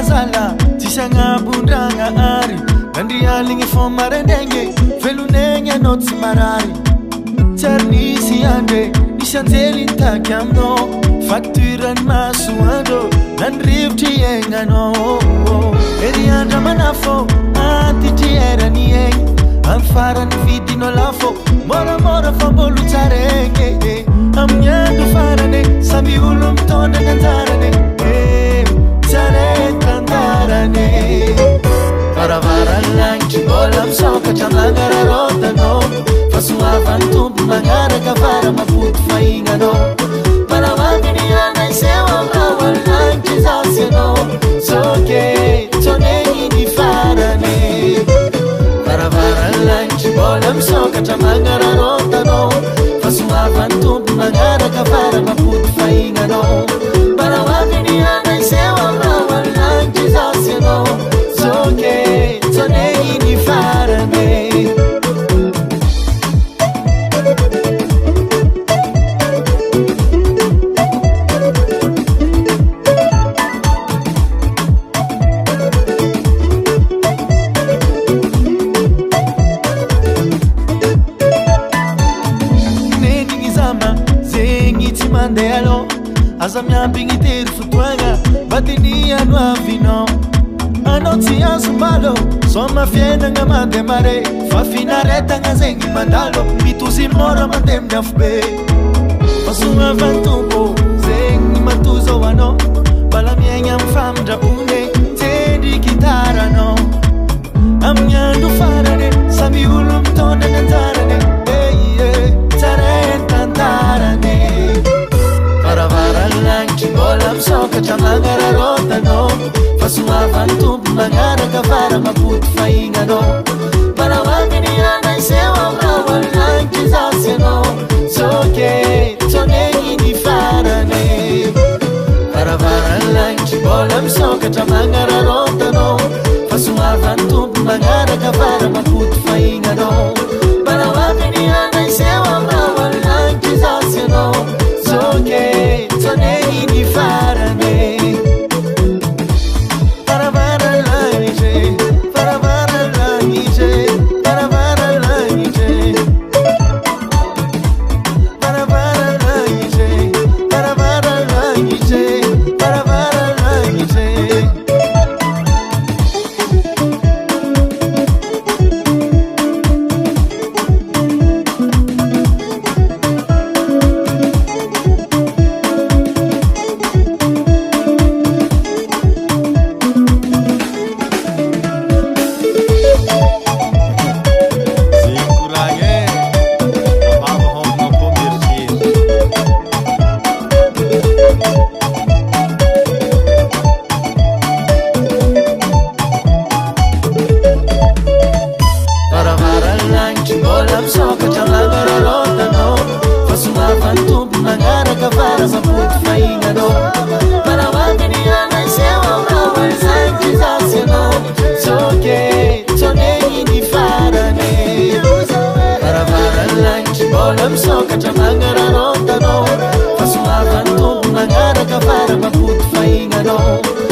Zala tisanga bundraga ari andrialigny fo marendenge velonegna no tsy marary tsarnisy andre nisy anjely nitaky aminao facturany masoandro nandrivotry iaignanao ery andra manafo antitry erany egny amy farany vidinao lafo moramora fa mbolo tsaregny amin'ny andro farane samy olo mitondrana anjarane Tandarane Varavaralanitry mbola misokatra magnararaotanao fa soavany tompo magnaraka vara mampody fahignanao maramandiny anay seho amrawalanitry zasy anao soke tsonegny ny farane Varavaralanitry mbola misokatra magnararaotanao fa soavany tompo magnaraka vara mampody fahignanao maramandiny anay seho Soke, tonei ni farame Nenigny zama, zegny tsy mandeha alo aza miampigny tery fotoagna batiny ano avinao anao tsy azo mbalo so mafiainagna mandeha mare fa finaretagna zegny mandalo mitozy mora mandeha amin'ny afo be fa soavany tompo zegny matozao anao mbala miaigna amy famindrabone tendry gitaranao amin'ny andro farane samy olo mitondrana anjarane tsara entantarane Varavaralanitry mbola misokatra magnararaotanao fa soavany tompo magnaraka vara mampody fahignanao maramandiny anay seho amrawalanitry zasy anao soke tsonegny ny farane Varavaralanitry mbola misokatra magnararaotanao fa soavany tompo magnaraka vara mampody fahignanao maramandiny anay seho amrawalanitry zasy anao soke tsonegny ny farane Misokatra magnararaotanao fa soavany tompo magnaraka vara mampody fahignanao